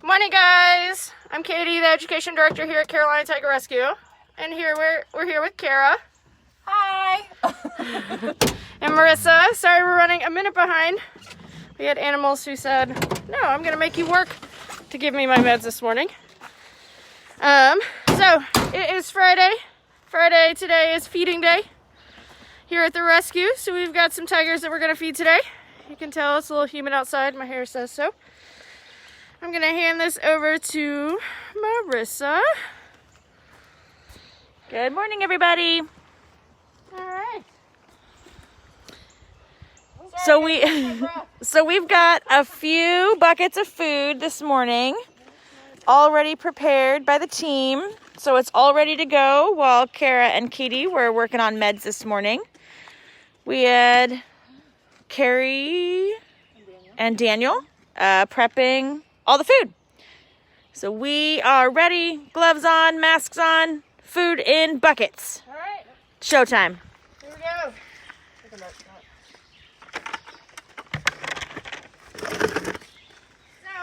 Morning, guys. I'm Katie, the Education Director here at Carolina Tiger Rescue, and we're here with Cara. Hi. And Marissa. Sorry, we're running a minute behind. We had animals who said, "No, I'm gonna make you work to give me my meds this morning." So it is Friday. Friday today is feeding day here at the rescue. So we've got some tigers that we're gonna feed today. You can tell it's a little humid outside. My hair says so. I'm gonna hand this over to Marissa. Good morning, everybody. All right. So we've got a few buckets of food this morning, already prepared by the team. So it's all ready to go while Cara and Katie were working on meds this morning. We had Carrie and Daniel prepping all the food. So we are ready, gloves on, masks on, food in buckets. All right. Showtime. Here we go. So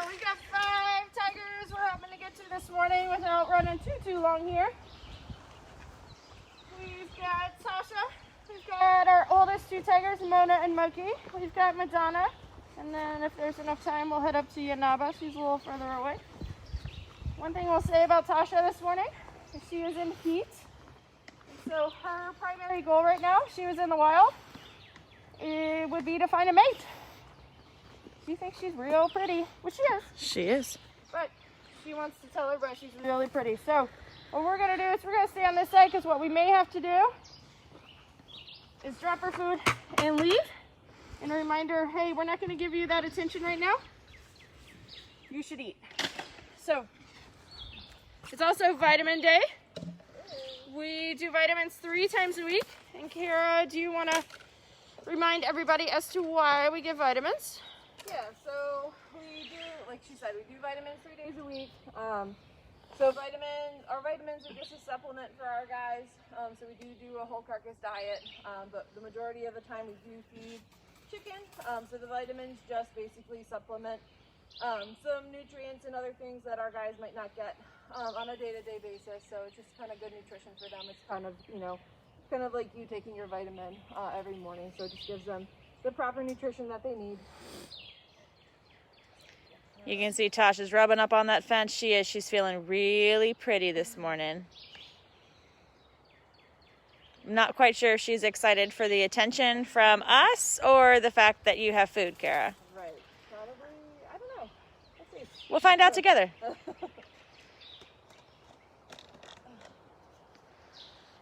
we got 5 tigers we're hoping to get to this morning without running too long here. We've got Tasha. We've got our oldest 2 tigers, Mona and Moki. We've got Madonna. And then if there's enough time, we'll head up to Nava. She's a little further away. One thing we'll say about Tasha this morning is she is in heat. And so her primary goal right now, if she was in the wild, it would be to find a mate. She thinks she's real pretty, which she is. She is. But she wants to tell everybody she's really pretty. So what we're going to do is we're going to stay on this side because what we may have to do is drop her food and leave. And a reminder, hey, we're not going to give you that attention right now. You should eat. So it's also vitamin day. We do vitamins 3 times a week. And Cara, do you want to remind everybody as to why we give vitamins? Yeah, so we do, like she said, we do vitamins 3 days a week. So our vitamins are just a supplement for our guys. So we do a whole carcass diet, but the majority of the time we do feed chicken. So the vitamins just basically supplement some nutrients and other things that our guys might not get on a day-to-day basis. So it's just kind of good nutrition for them. It's kind of, kind of like you taking your vitamin every morning. So it just gives them the proper nutrition that they need. You can see Tasha's rubbing up on that fence. She's feeling really pretty this morning. I'm not quite sure if she's excited for the attention from us or the fact that you have food, Cara. Right. Probably, I don't know. Let's see. We'll find out together.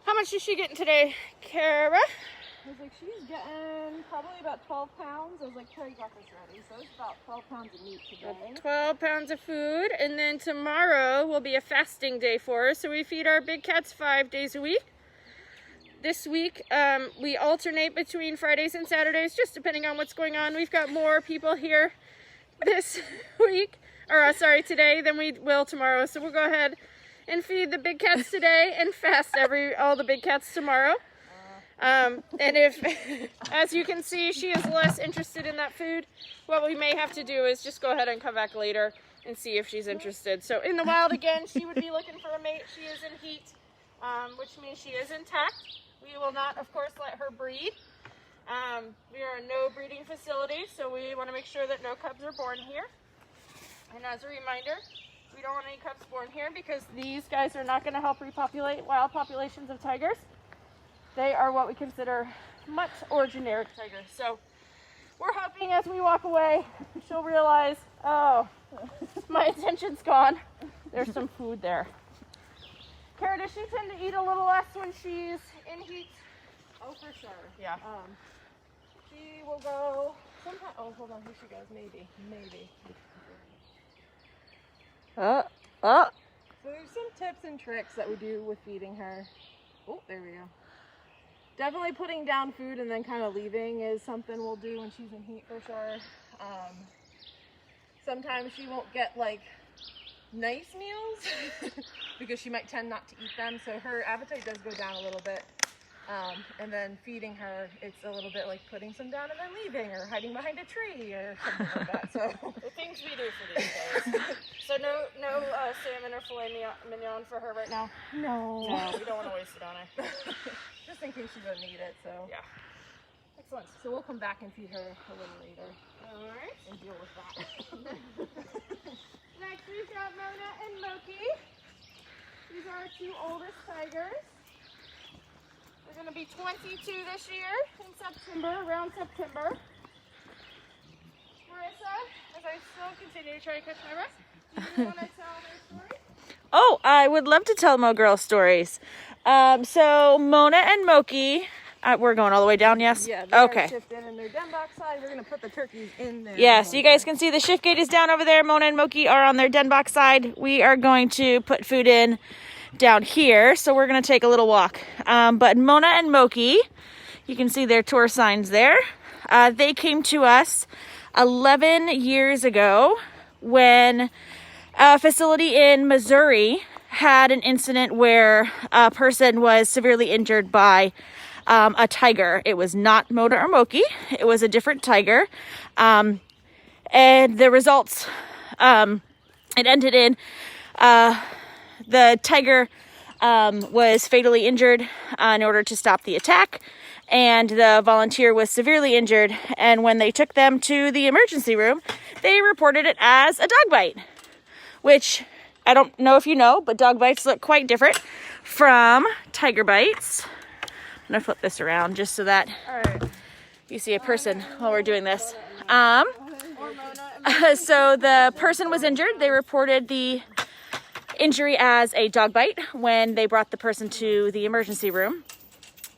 How much is she getting today, Cara? I was like, she's getting probably about 12 pounds. I was like, Carrie got this ready. So it's about 12 pounds of meat today. 12 pounds of food. And then tomorrow will be a fasting day for her. So we feed our big cats 5 days a week. This week, we alternate between Fridays and Saturdays, just depending on what's going on. We've got more people here this week, today than we will tomorrow. So we'll go ahead and feed the big cats today and fast all the big cats tomorrow. And if, as you can see, she is less interested in that food, what we may have to do is just go ahead and come back later and see if she's interested. So in the wild again, she would be looking for a mate. She is in heat, which means she is intact. We will not, of course, let her breed. We are a no breeding facility, so we want to make sure that no cubs are born here. And as a reminder, we don't want any cubs born here because these guys are not going to help repopulate wild populations of tigers. They are what we consider mutt or generic tigers. So we're hoping as we walk away, she'll realize, oh, my attention's gone. There's some food there. Cara, does she tend to eat a little less when she's in heat? Oh, for sure. Yeah. She will go sometime. Oh, hold on. Here she goes. Maybe. Oh. So there's some tips and tricks that we do with feeding her. Oh, there we go. Definitely putting down food and then kind of leaving is something we'll do when she's in heat for sure. Sometimes she won't get like nice meals because she might tend not to eat them. So her appetite does go down a little bit. And then feeding her, it's a little bit like putting some down and then leaving, or hiding behind a tree, or something like that. So The things we do for these days. So no salmon or filet mignon for her right now? no. No, we don't want to waste it on her. Just in case she doesn't need it. So Yeah. Excellent. So we'll come back and feed her a little later Alright. and deal with that. Next we've got Mona and Moki. These are our 2 oldest tigers. They're going to be 22 this year in September, around September. Marissa, as I still continue to try to catch my breath, do you want to tell their story? Oh, I would love to tell Mo Girl stories. So Mona and Moki, we're going all the way down, yes? Yeah, they're Okay. shifted in their den box side. We're going to put the turkeys in there. Yeah, so you guys can see the shift gate is down over there. Mona and Moki are on their den box side. We are going to put food in down here, so we're going to take a little walk. But Mona and Moki, you can see their tour signs there. They came to us 11 years ago when a facility in Missouri had an incident where a person was severely injured by a tiger. It was not Mona or Moki. It was a different tiger. And the results, it ended in the tiger was fatally injured in order to stop the attack, and the volunteer was severely injured. And when they took them to the emergency room, they reported it as a dog bite, which I don't know if you know, but dog bites look quite different from tiger bites. I'm gonna flip this around just so that you see a person while we're doing this. So the person was injured. They reported the injury as a dog bite when they brought the person to the emergency room.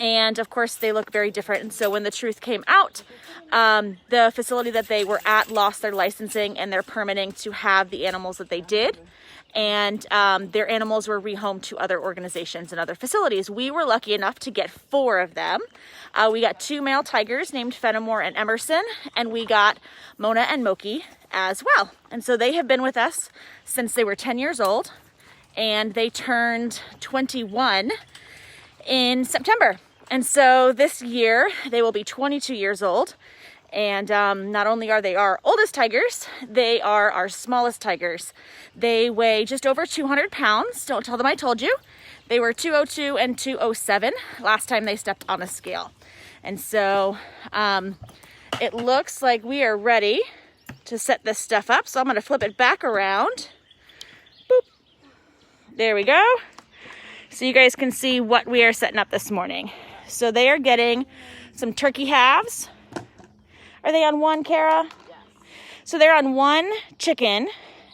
And of course they look very different. And so when the truth came out, the facility that they were at lost their licensing and their permitting to have the animals that they did. And their animals were rehomed to other organizations and other facilities. We were lucky enough to get 4 of them. We got 2 male tigers named Fenimore and Emerson, and we got Mona and Moki as well. And so they have been with us since they were 10 years old, and they turned 21 in September. And so this year they will be 22 years old. And not only are they our oldest tigers, they are our smallest tigers. They weigh just over 200 pounds. Don't tell them I told you. They were 202 and 207 last time they stepped on a scale. And so it looks like we are ready to set this stuff up. So I'm going to flip it back around. Boop. There we go. So you guys can see what we are setting up this morning. So they are getting some turkey halves. Are they on one, Cara? Yes. So they're on 1 chicken.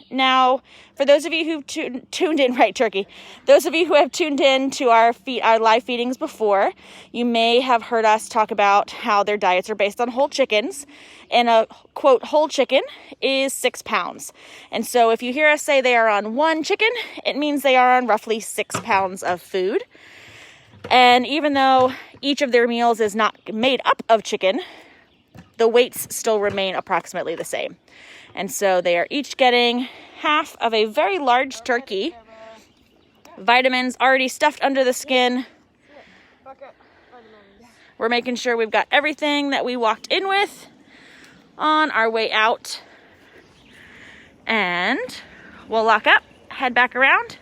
Now, for those of you who've tuned in, right, turkey. Those of you who have tuned in to our live feedings before, you may have heard us talk about how their diets are based on whole chickens. And a, quote, whole chicken is 6 pounds. And so if you hear us say they are on 1 chicken, it means they are on roughly 6 pounds of food. And even though each of their meals is not made up of chicken, the weights still remain approximately the same. And so they are each getting half of a very large turkey. Vitamins already stuffed under the skin. We're making sure we've got everything that we walked in with on our way out. And we'll lock up, head back around,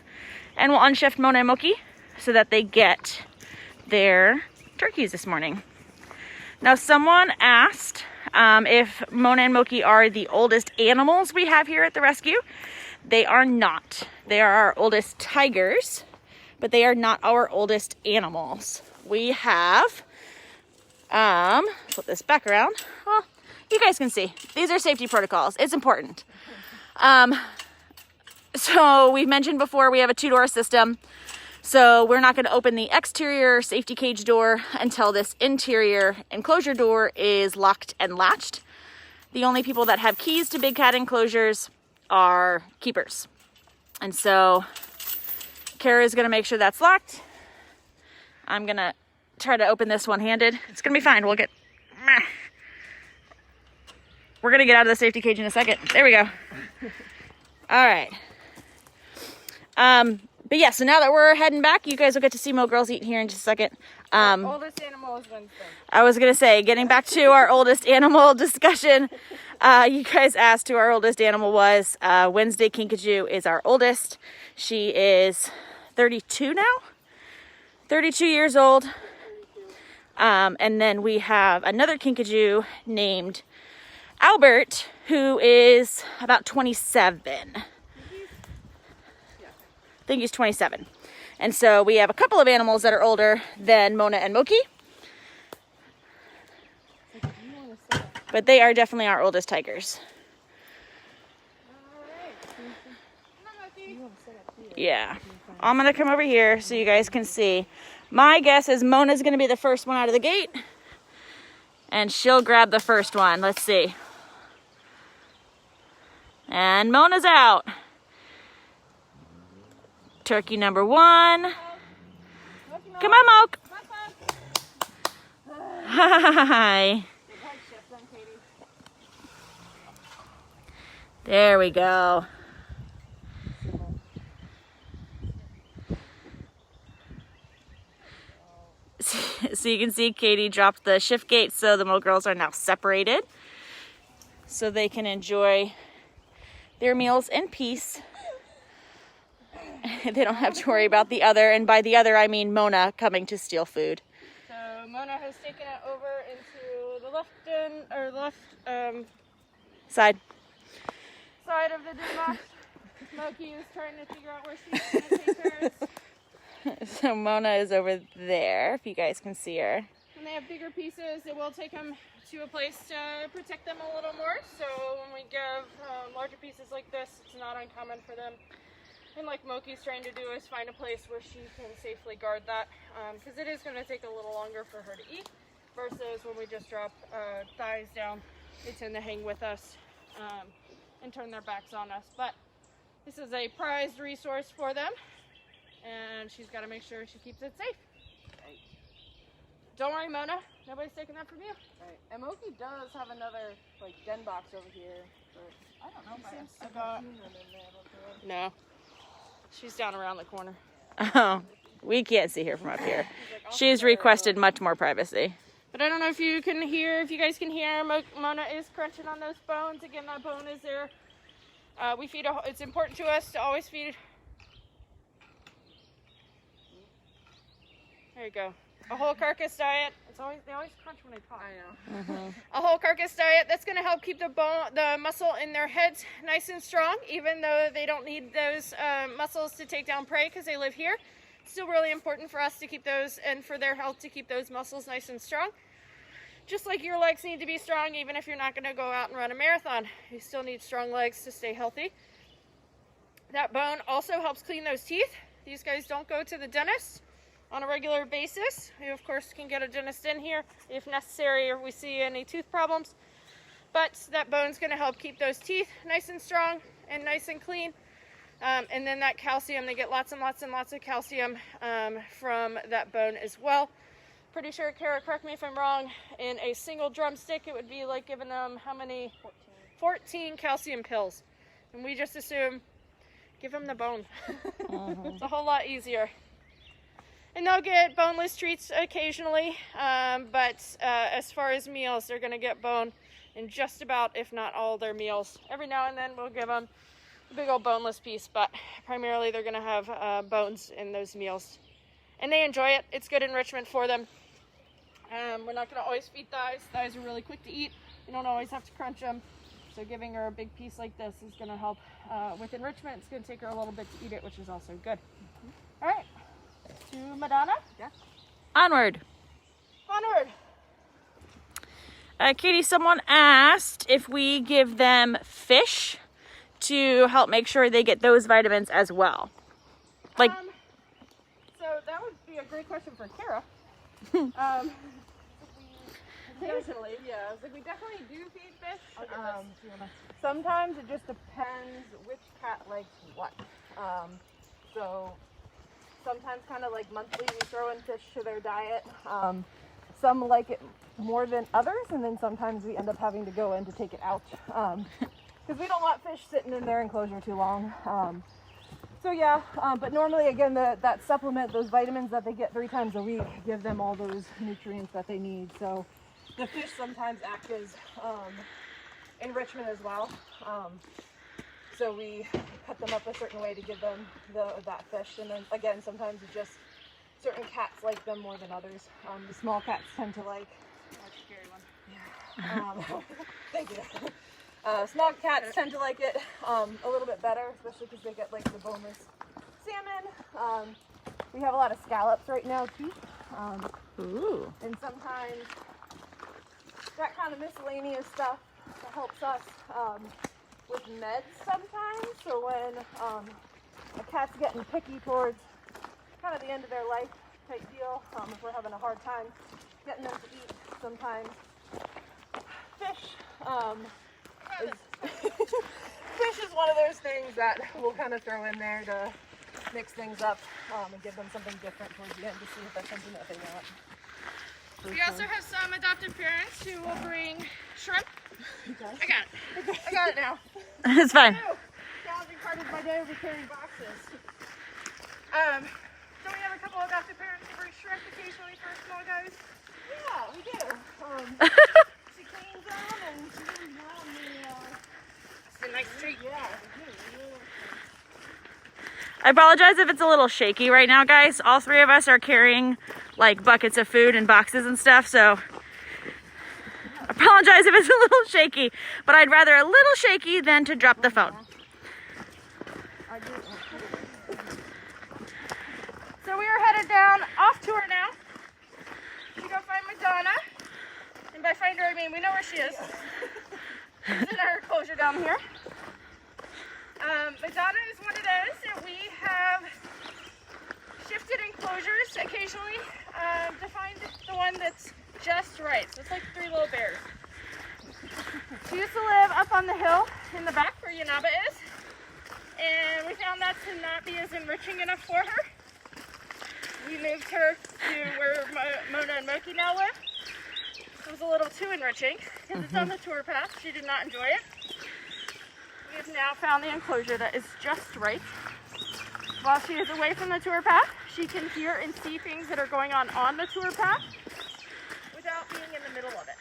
and we'll unshift Mona and Moki so that they get their turkeys this morning. Now, someone asked if Mona and Moki are the oldest animals we have here at the rescue. They are not. They are our oldest tigers, but they are not our oldest animals. We have, flip this back around. Well, you guys can see. These are safety protocols. It's important. So we've mentioned before we have a 2-door system. So we're not going to open the exterior safety cage door until this interior enclosure door is locked and latched. The only people that have keys to big cat enclosures are keepers. And so Cara is going to make sure that's locked. I'm going to try to open this one-handed. It's going to be fine. We're going to get out of the safety cage in a second. There we go. All right. But yeah, so now that we're heading back, you guys will get to see Mo Girls eat here in just a second. Oldest animal is Wednesday. I was going to say, getting back to our oldest animal discussion, you guys asked who our oldest animal was. Wednesday Kinkajou is our oldest. She is 32 now? 32 years old. And then we have another Kinkajou named Albert, who is about 27. I think he's 27. And so we have a couple of animals that are older than Mona and Moki. But they are definitely our oldest tigers. Yeah. I'm going to come over here so you guys can see. My guess is Mona's going to be the first one out of the gate. And she'll grab the first one. Let's see. And Mona's out. Turkey number 1. Come on, Moke. Hi. There we go. So you can see Katie dropped the shift gate, so the Mo girls are now separated so they can enjoy their meals in peace. They don't have to worry about the other, and by the other I mean Mona coming to steal food. So Mona has taken it over into the left Side. side of the den box. Moki is trying to figure out where she's going to take hers. So Mona is over there, if you guys can see her. When they have bigger pieces, it will take them to a place to protect them a little more. So when we give larger pieces like this, it's not uncommon for them. And like Moki's trying to do is find a place where she can safely guard that. Because it is going to take a little longer for her to eat. Versus when we just drop thighs down, they tend to hang with us and turn their backs on us. But this is a prized resource for them. And she's got to make sure she keeps it safe. Right. Don't worry, Mona. Nobody's taking that from you. Right. And Moki does have another like den box over here. But I don't know if I got human in there. No. She's down around the corner. Oh, we can't see her from up here. She's requested much more privacy. But I don't know if you can hear, if you guys can hear, Mona is crunching on those bones. Again, that bone is there. We feed, it's important to us to always feed. There you go. A whole carcass diet. They always crunch when they talk. I know. Mm-hmm. A whole carcass diet. That's going to help keep the muscle in their heads nice and strong, even though they don't need those muscles to take down prey because they live here. It's still really important for us to keep those, and for their health, to keep those muscles nice and strong. Just like your legs need to be strong, even if you're not going to go out and run a marathon. You still need strong legs to stay healthy. That bone also helps clean those teeth. These guys don't go to the dentist on a regular basis. We of course can get a dentist in here if necessary, or we see any tooth problems. But that bone's going to help keep those teeth nice and strong and nice and clean. And then that calcium, they get lots and lots and lots of calcium from that bone as well. Pretty sure, Cara, correct me if I'm wrong, in a single drumstick it would be like giving them how many? 14 calcium pills. And we just assume, give them the bone. It's a whole lot easier. And they'll get boneless treats occasionally, but as far as meals, they're going to get bone in just about, if not all, their meals. Every now and then we'll give them a big old boneless piece, but primarily they're going to have bones in those meals. And they enjoy it. It's good enrichment for them. We're not going to always feed thighs. Thighs are really quick to eat. You don't always have to crunch them. So giving her a big piece like this is going to help with enrichment. It's going to take her a little bit to eat it, which is also good. All right. To Madonna? Yeah. Onward. Onward. Katie, someone asked if we give them fish to help make sure they get those vitamins as well. Like, so that would be a great question for Cara. Occasionally, yeah. I was like, we definitely do feed fish. Sometimes it just depends which cat likes what. So sometimes kind of like monthly we throw in fish to their diet. Some like it more than others, and then sometimes we end up having to go in to take it out because we don't want fish sitting in their enclosure too long. So yeah, but normally again, that supplement, those vitamins that they get 3 times a week, give them all those nutrients that they need. So the fish sometimes act as enrichment as well. So we cut them up a certain way to give them that fish. And then again, sometimes it's just certain cats like them more than others. The small cats tend to like. That's a scary one. Yeah. Thank you. Small cats tend to like it a little bit better, especially because they get like the boneless salmon. We have a lot of scallops right now too. Ooh. And sometimes that kind of miscellaneous stuff that helps us with meds sometimes. So when a cat's getting picky towards kind of the end of their life type deal, if we're having a hard time getting them to eat, sometimes fish fish is one of those things that we'll kind of throw in there to mix things up and give them something different towards the end to see if that's something that they want. We also have some adoptive parents who will bring shrimp. Okay. I got it. I got it now. It's fine. Challenging part of my day will be carrying boxes. So we have a couple of adoptive parents who bring shrimp occasionally for small guys. Yeah, we do. She cleans them and she brings them It's a nice treat. yeah. I apologize if it's a little shaky right now, guys. All 3 of us are carrying like buckets of food and boxes and stuff, so I apologize if it's a little shaky, but I'd rather a little shaky than to drop the phone. So we are headed down off tour now to go find Madonna. And by find her, I mean we know where she is. She's in our enclosure down here. Madonna is one of those that we have shifted enclosures occasionally to find the one that's just right. So it's like 3 little bears. She used to live up on the hill in the back where Nava is. And we found that to not be as enriching enough for her. We moved her to where Mona and Moki now live. It was a little too enriching because it's on the tour path. She did not enjoy it. We have now found the enclosure that is just right. While she is away from the tour path, she can hear and see things that are going on the tour path without being in the middle of it.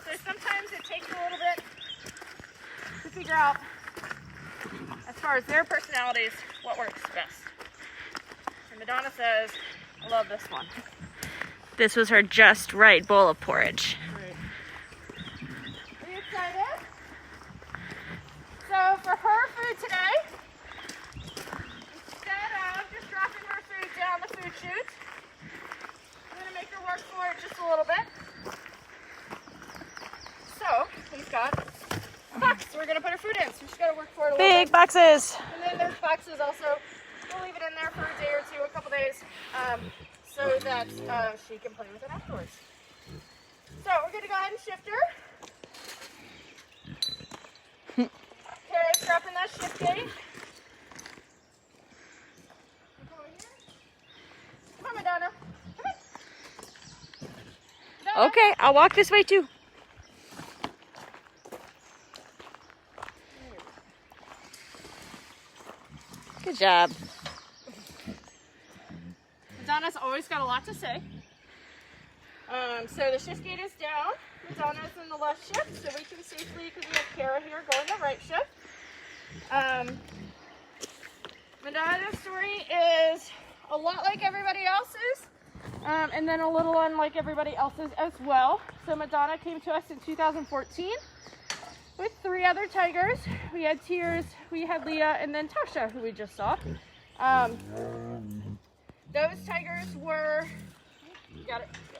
So sometimes it takes a little bit to figure out, as far as their personalities, what works best. And Madonna says, I love this one. This was her just right bowl of porridge. Are you excited? So for her food today, instead of just dropping her food down the food chute, I'm going to make her work for it just a little bit. So we've got a box we're going to put her food in. So she's got to work for it a little bit. Big boxes. And then there's boxes also. We'll leave it in there for a day or two, a couple days, so that she can play with it afterwards. So we're going to go ahead and shift her. Kara's dropping that shift gate. Come over here. Come on, Madonna. Come on. Madonna. Okay, I'll walk this way too. Good job. Madonna's always got a lot to say. So the shift gate is down. Madonna's in the left shift, so we can safely, because we have Cara here, go in the right shift. Madonna's story is a lot like everybody else's, and then a little unlike everybody else's as well. So Madonna came to us in 2014 with 3 other tigers. We had Tears, we had Leah, and then Tasha, who we just saw. Those tigers were, you got it? Yeah.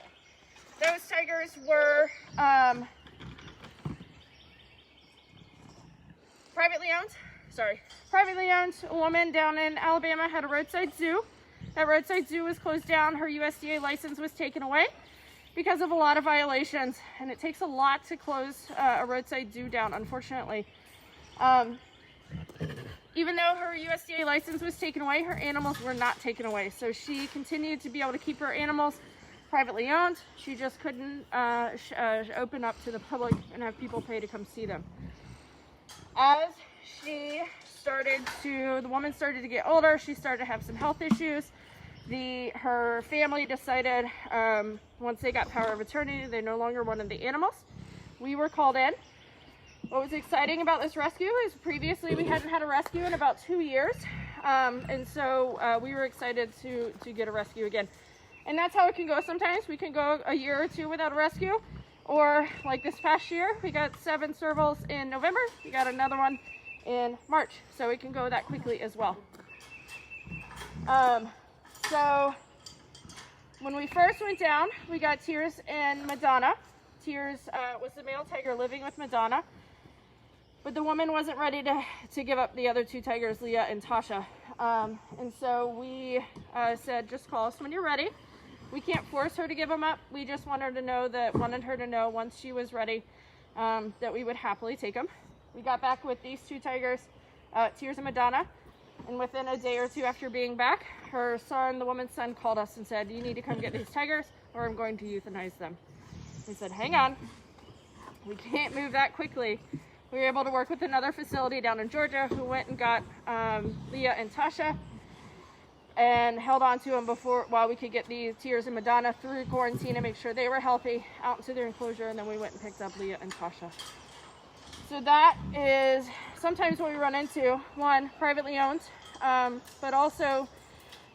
Those tigers were privately owned. Privately owned. A woman down in Alabama had a roadside zoo. That roadside zoo was closed down. Her USDA license was taken away because of a lot of violations, and it takes a lot to close a roadside zoo down, unfortunately. Even though her USDA license was taken away, her animals were not taken away. So she continued to be able to keep her animals privately owned. She just couldn't open up to the public and have people pay to come see them. As the woman started to get older. She started to have some health issues. Her family decided, once they got power of attorney, they no longer wanted the animals. We were called in. What was exciting about this rescue is previously we hadn't had a rescue in about 2 years. And so we were excited to get a rescue again. And that's how it can go sometimes. We can go a year or two without a rescue. Or like this past year, we got 7 servals in November. We got another one in March. So it can go that quickly as well. So when we first went down, we got Tears and Madonna. Tears was the male tiger living with Madonna. But the woman wasn't ready to give up the other 2 tigers, Leah and Tasha. And so we said, just call us when you're ready. We can't force her to give them up. We just wanted her to know once she was ready that we would happily take them. We got back with these 2 tigers, Tears and Madonna. And within a day or 2 after being back, her son, the woman's son, called us and said, you need to come get these tigers or I'm going to euthanize them. We said, hang on. We can't move that quickly. We were able to work with another facility down in Georgia who went and got Leah and Tasha and held on to them while we could get the Tears and Madonna through quarantine and make sure they were healthy out into their enclosure, and then we went and picked up Leah and Tasha. So that is sometimes what we run into. One, privately owned, but also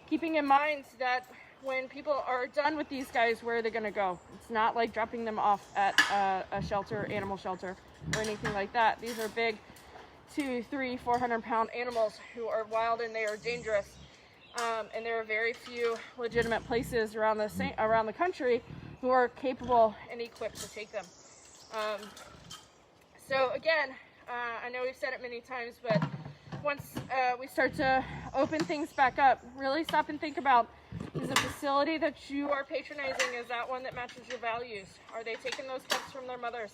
keeping in mind that when people are done with these guys, where are they going to go? It's not like dropping them off at a shelter, animal shelter, or anything like that. These are big 200, 300, 400-pound animals who are wild and they are dangerous. And there are very few legitimate places around the country who are capable and equipped to take them. So again, I know we've said it many times, but once we start to open things back up, really stop and think about, is the facility that you are patronizing, is that one that matches your values? Are they taking those cubs from their mothers?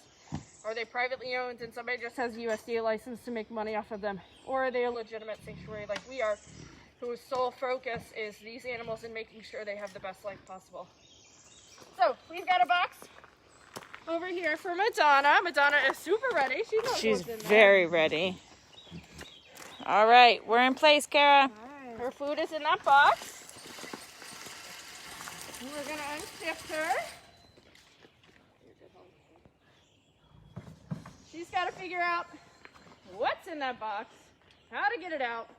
Are they privately owned and somebody just has a USDA license to make money off of them? Or are they a legitimate sanctuary like we are, whose sole focus is these animals and making sure they have the best life possible? So we've got a box over here for Madonna. Madonna is super ready. She's very ready. All right, we're in place, Cara. Right. Her food is in that box. And we're gonna unshift her. She's got to figure out what's in that box, how to get it out,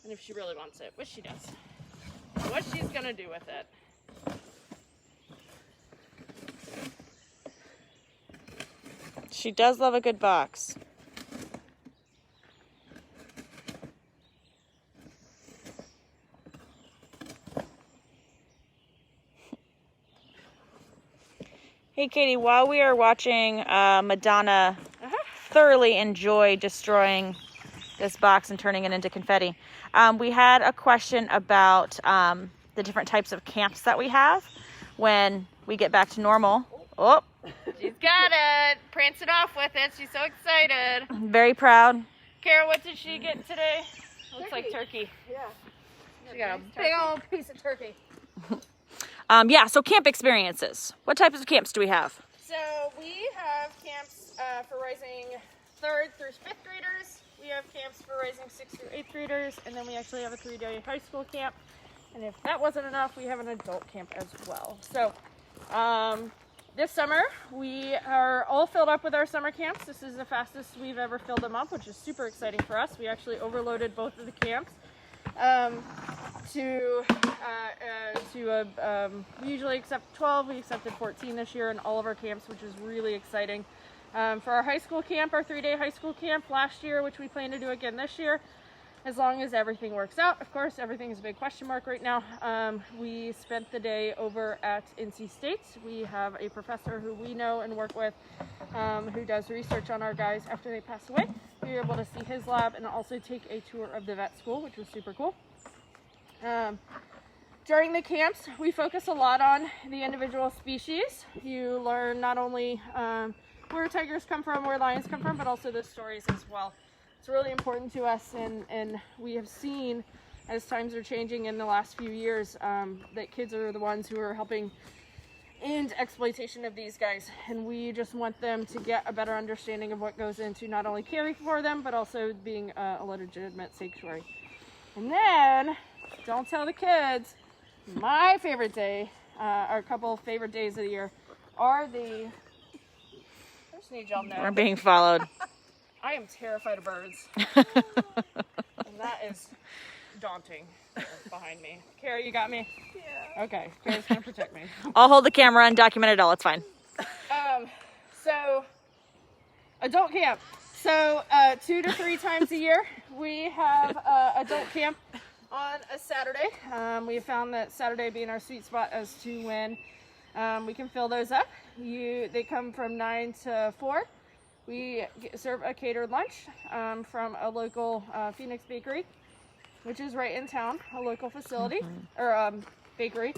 and if she really wants it, which she does, what she's gonna do with it. She does love a good box. Hey, Katie, while we are watching Madonna thoroughly enjoy destroying this box and turning it into confetti, we had a question about the different types of camps that we have when we get back to normal. Oh, she's got it. Prance it off with it. She's so excited. Very proud. Cara, what did she get today? Looks like turkey. Yeah. She got a big old piece of turkey. So camp experiences. What types of camps do we have? So we have camps for rising 3rd through 5th graders. We have camps for rising 6th through 8th graders. And then we actually have a 3-day high school camp. And if that wasn't enough, we have an adult camp as well. So this summer, we are all filled up with our summer camps. This is the fastest we've ever filled them up, which is super exciting for us. We actually overloaded both of the camps. We usually accept 12. We accepted 14 this year in all of our camps, which is really exciting. For our high school camp, our 3-day high school camp last year, which we plan to do again this year, as long as everything works out. Of course, everything is a big question mark right now. We spent the day over at NC State. We have a professor who we know and work with who does research on our guys after they pass away. We were able to see his lab and also take a tour of the vet school, which was super cool. During the camps, we focus a lot on the individual species. You learn not only where tigers come from, where lions come from, but also the stories as well. It's really important to us, and we have seen, as times are changing in the last few years, that kids are the ones who are helping and exploitation of these guys, and we just want them to get a better understanding of what goes into not only caring for them but also being a legitimate sanctuary. And then, don't tell the kids, my favorite day, or a couple of favorite days of the year, are the... I just need y'all to know. We're being followed. I am terrified of birds. And that is daunting behind me. Cara, you got me? Yeah. Okay, Cara's gonna protect me. I'll hold the camera and document it all. It's fine. So, adult camp. So, 2 to 3 times a year, we have adult camp on a Saturday. We have found that Saturday being our sweet spot as to when we can fill those up. They come from 9 to 4. We serve a catered lunch from a local Phoenix bakery, which is right in town, a local facility, or bakery.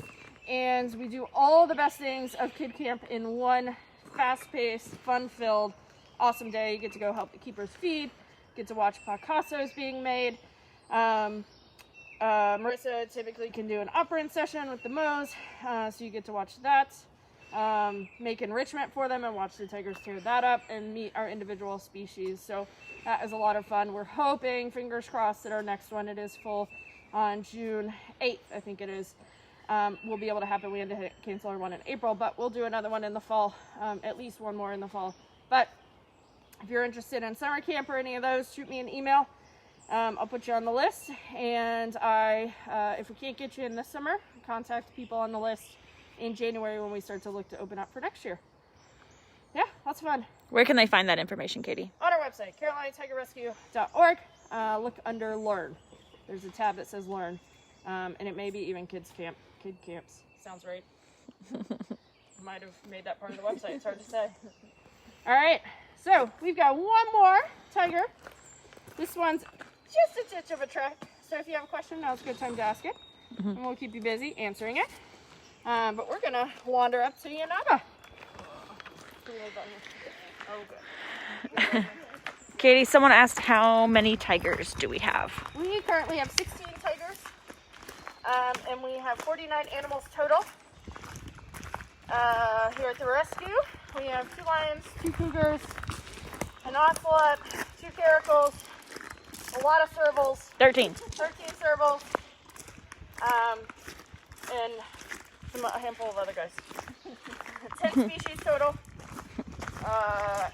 And we do all the best things of kid camp in one fast-paced, fun-filled, awesome day. You get to go help the keepers feed, get to watch pacassos being made. Marissa typically can do an operant session with the mows, so you get to watch that. Make enrichment for them and watch the tigers tear that up and meet our individual species. So that is a lot of fun. We're hoping, fingers crossed, that our next one, it is full on June 8th, I think it is. We'll be able to happen. We had to cancel our one in April, but we'll do another one in the fall, at least one more in the fall. But if you're interested in summer camp or any of those, shoot me an email. I'll put you on the list, and if we can't get you in this summer, contact people on the list in January when we start to look to open up for next year. Yeah, lots of fun. Where can they find that information, Katie? On our website, carolinatigerrescue.org. Look under Learn. There's a tab that says Learn, and it may be even kid camps. Sounds right. Might have made that part of the website. It's hard to say. All right, so we've got one more tiger. This one's just a titch of a trek. So if you have a question, now's a good time to ask it, and we'll keep you busy answering it. But we're gonna wander up to Nava. Oh, good. Katie, someone asked how many tigers do we have? We currently have 16 tigers, and we have 49 animals total. Here at the rescue, we have 2 lions, 2 cougars, an ocelot, 2 caracals, a lot of servals. 13 servals, and a handful of other guys. 10 species total.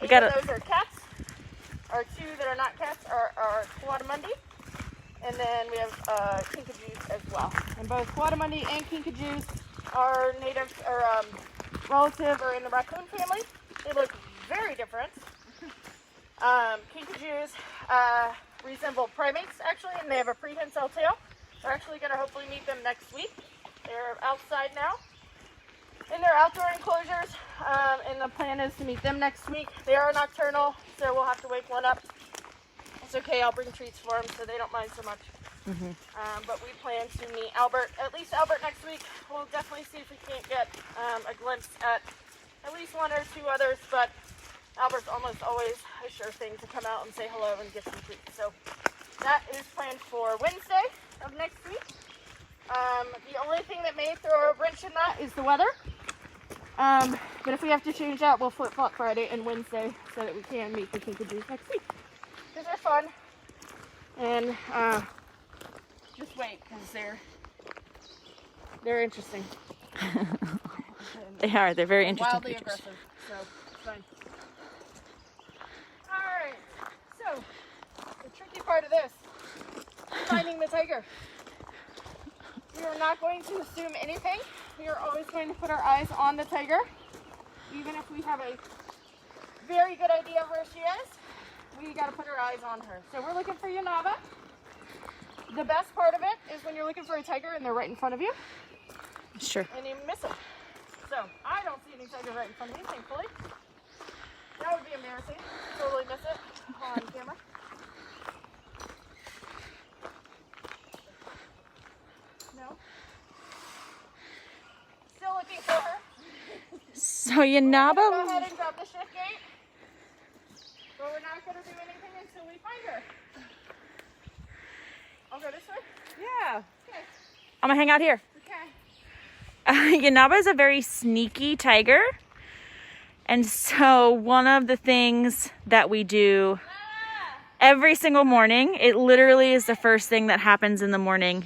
8 of those are cats. Our 2 that are not cats are Quadamundi. And then we have kinkajous as well. And both Quadamundi and kinkajous are native or relative or in the raccoon family. They look very different. Kinkajous resemble primates actually, and they have a prehensile tail. We're actually going to hopefully meet them next week. They're outside now in their outdoor enclosures, and the plan is to meet them next week. They are nocturnal, so we'll have to wake one up. It's okay, I'll bring treats for them so they don't mind so much. But we plan to meet Albert, at least Albert next week. We'll definitely see if we can't get a glimpse at least 1 or 2 others, but Albert's almost always a sure thing to come out and say hello and get some treats. So that is planned for Wednesday of next week. The only thing that may throw a wrench in that is the weather. But if we have to change that, we'll flip-flop Friday and Wednesday so that we can meet the kinkajous next week. Because they're fun. And just wait, because they're interesting. They are. They're very interesting Wildly creatures. aggressive, so it's fine. Alright, so the tricky part of this, finding the tiger. We are not going to assume anything. We are always going to put our eyes on the tiger. Even if we have a very good idea of where she is, we got to put our eyes on her. So we're looking for Nava. The best part of it is when you're looking for a tiger and they're right in front of you. Sure. And you miss them. So I don't see any tiger right in front of me, thankfully. That would be embarrassing. Totally miss it on camera. No. Still looking for her. So Go ahead Nava, and grab the shift gate. But we're not going to do anything until we find her. I'll go this way? Yeah. Okay. I'm gonna hang out here. Okay. Yanaba is a very sneaky tiger. And so one of the things that we do every single morning, it literally is the first thing that happens in the morning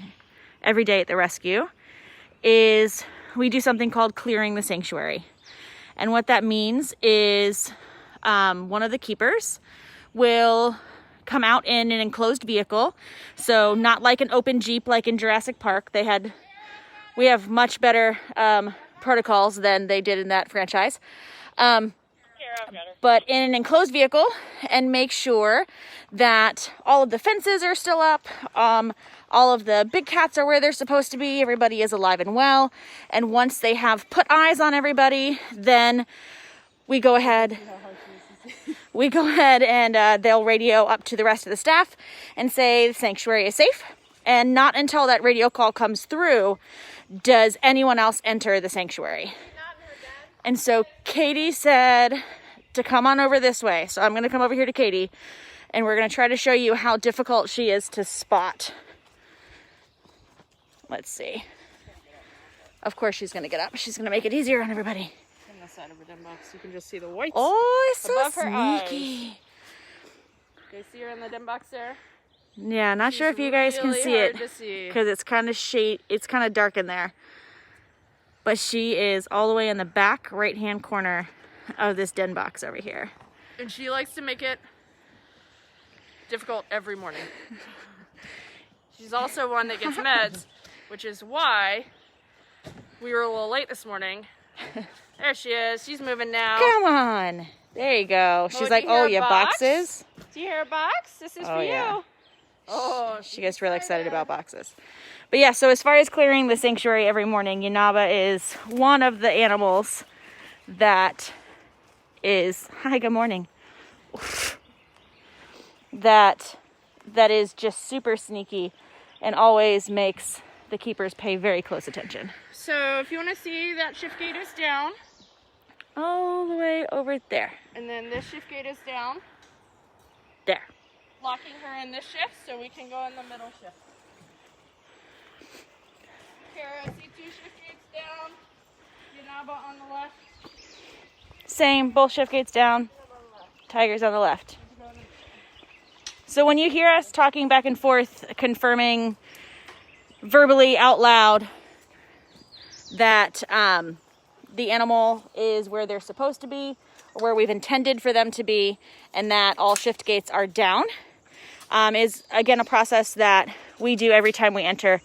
every day at the rescue, is we do something called clearing the sanctuary. And what that means is one of the keepers will come out in an enclosed vehicle. So not like an open Jeep like in Jurassic Park. We have much better protocols than they did in that franchise. But in an enclosed vehicle, and make sure that all of the fences are still up, all of the big cats are where they're supposed to be, everybody is alive and well, and once they have put eyes on everybody, then we go ahead and they'll radio up to the rest of the staff and say the sanctuary is safe, and not until that radio call comes through does anyone else enter the sanctuary. And so Katie said to come on over this way. So I'm going to come over here to Katie, and we're going to try to show you how difficult she is to spot. Let's see. Of course she's going to get up. She's going to make it easier on everybody. On the side of her den box, you can just see the whites. Oh, it's so above her eyes. sneaky. Do you see her in the den box there? Yeah, not sure if you guys can really see it hard to see. because it's kind of it's kind of dark in there. But she is all the way in the back right-hand corner of this den box over here. And she likes to make it difficult every morning. She's also one that gets meds, which is why we were a little late this morning. There she is. She's moving now. Come on. There you go. She's do like, you hear oh, a yeah, box? boxes? Do you hear a box? This is for yeah. you. Oh, She gets real excited about boxes. But yeah, so as far as clearing the sanctuary every morning, Yanaba is one of the animals that is, hi, good morning. That is just super sneaky and always makes the keepers pay very close attention. So if you want to see, that shift gate is down. All the way over there. And then this shift gate is down. There. Locking her in this shift so we can go in the middle shift. Cara, see 2 shift gates down. Yanaba on the left. Same, both shift gates down. Tiger's on the left. So when you hear us talking back and forth, confirming verbally out loud that the animal is where they're supposed to be, or where we've intended for them to be, and that all shift gates are down, is again a process that we do every time we enter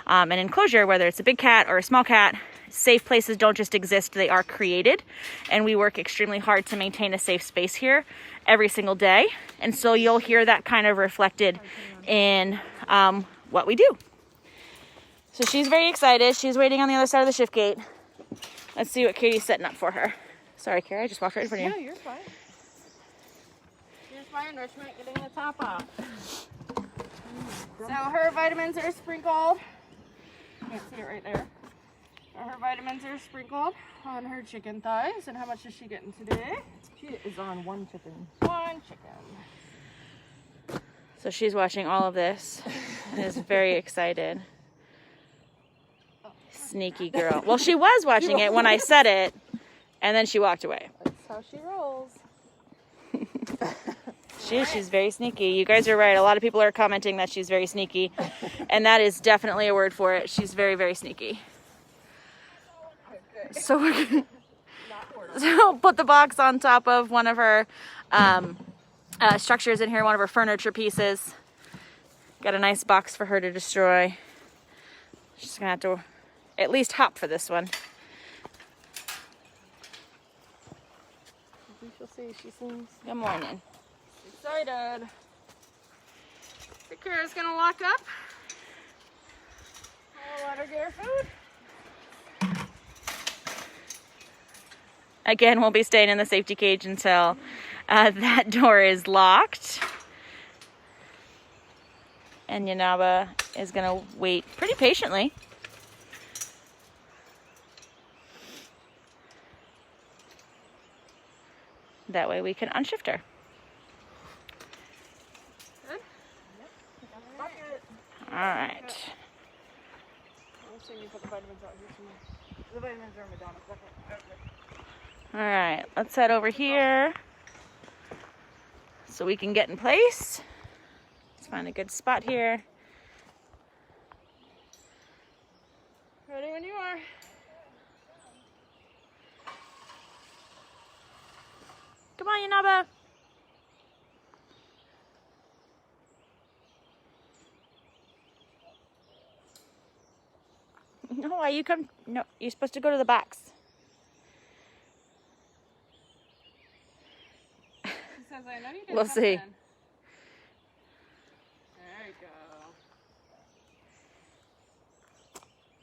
an enclosure, whether it's a big cat or a small cat. Safe places don't just exist, they are created, and we work extremely hard to maintain a safe space here every single day. And so you'll hear that kind of reflected in what we do. So she's very excited. She's waiting on the other side of the shift gate. Let's see what Katie's setting up for her. Sorry, Cara, I just walked right in front of you. No, you're fine. Here's my enrichment, getting the top off. So her vitamins are sprinkled. You can't see it right there. So her vitamins are sprinkled on her chicken thighs. And how much is she getting today? She is on 1 chicken. 1 chicken. So she's watching all of this and is very excited. Sneaky girl. Well, she was watching it when I said it, and then she walked away. That's how she rolls. She's very sneaky. You guys are right. A lot of people are commenting that she's very sneaky, and that is definitely a word for it. She's very, very sneaky. So we're gonna put the box on top of one of her structures in here, one of her furniture pieces. Got a nice box for her to destroy. She's gonna have to at least hop for this one. She'll see. She sings. Good morning. Excited. The Cara's gonna lock up. I'll let her get her food. Again, we'll be staying in the safety cage until that door is locked. And Yanaba is gonna wait pretty patiently. That way we can unshift her. Good? Bucket. All right. I'll see you put the vitamins out here somewhere. The vitamins are Madonna. Okay. All right, let's head over here so we can get in place. Let's find a good spot here. Ready when you are. Come on, Nava. No, why you come? No, you're supposed to go to the box. She says, I know you did We'll see. something. There you go.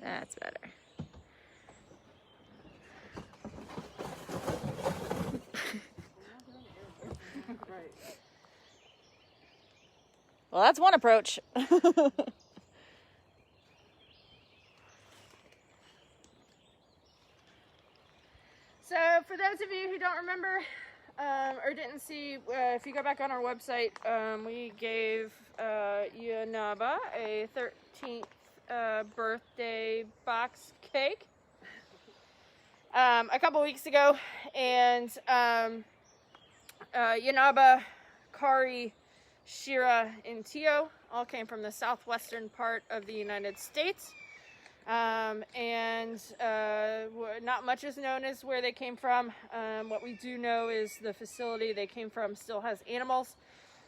That's better. Right. Well, that's one approach. So, for those of you who don't remember or didn't see, if you go back on our website, we gave Nava a 13th birthday box cake a couple weeks ago, and Yanaba, Kari, Shira, and Tio all came from the southwestern part of the United States. Not much is known as where they came from. What we do know is the facility they came from still has animals.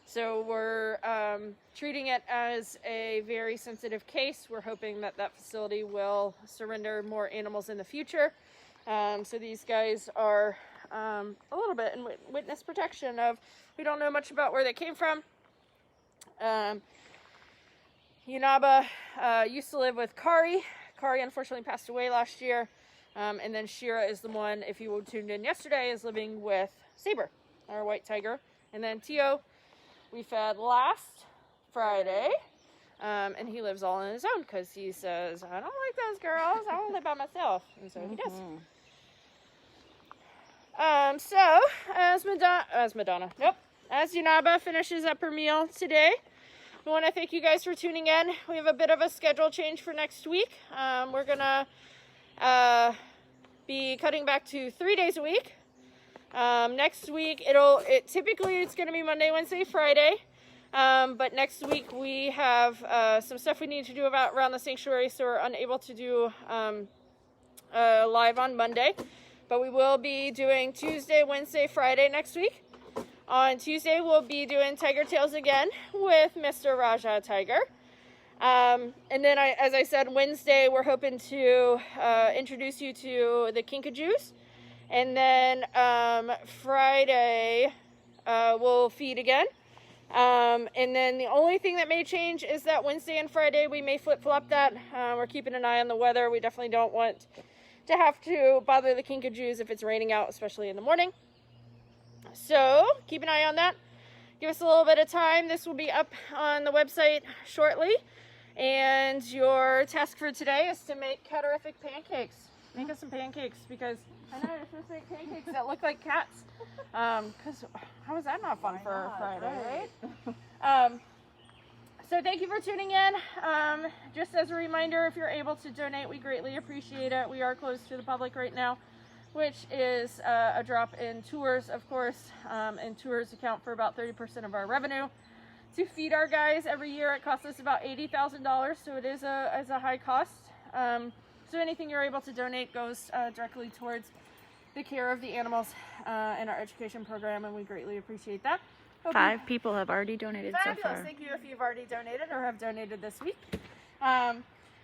So we're treating it as a very sensitive case. We're hoping that that facility will surrender more animals in the future. So these guys are a little bit in witness protection of, we don't know much about where they came from. Yanaba used to live with Kari. Kari unfortunately passed away last year. And then Shira is the one, if you tuned in yesterday, is living with Saber, our white tiger. And then Tio, we fed last Friday. And he lives all on his own because he says, I don't like those girls. I want to live by myself. And so he does. So, as Yanaba finishes up her meal today, we want to thank you guys for tuning in. We have a bit of a schedule change for next week. We're going to be cutting back to 3 days a week. Next week, typically it's going to be Monday, Wednesday, Friday. But next week we have some stuff we need to do around the sanctuary, so we're unable to do live on Monday. But we will be doing Tuesday, Wednesday, Friday next week. On Tuesday, we'll be doing Tiger Tales again with Mr. Raja Tiger. And then, as I said, Wednesday, we're hoping to introduce you to the Kinkajous. And then Friday, we'll feed again. And then the only thing that may change is that Wednesday and Friday, we may flip-flop that. We're keeping an eye on the weather. We definitely don't want to have to bother the Kinkajous if it's raining out, especially in the morning. So keep an eye on that. Give us a little bit of time. This will be up on the website shortly. And your task for today is to make catarific pancakes. Make us some pancakes, because I know you're supposed to make pancakes that look like cats. Because how is that not fun for Friday, right? So thank you for tuning in. Just as a reminder, if you're able to donate, we greatly appreciate it. We are closed to the public right now, which is a drop in tours, of course, and tours account for about 30% of our revenue. To feed our guys every year, it costs us about $80,000, so it is a high cost. So anything you're able to donate goes directly towards the care of the animals in our education program, and we greatly appreciate that. 5 people have already donated so Fabulous. far. Thank you if you've already donated or have donated this week.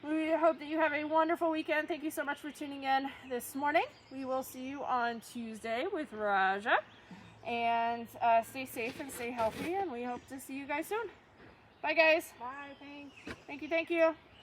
We hope that you have a wonderful weekend. Thank you so much for tuning in this morning. We will see you on Tuesday with Raja. And stay safe and stay healthy, and we hope to see you guys soon. Bye, guys. Bye, thanks. Thank you.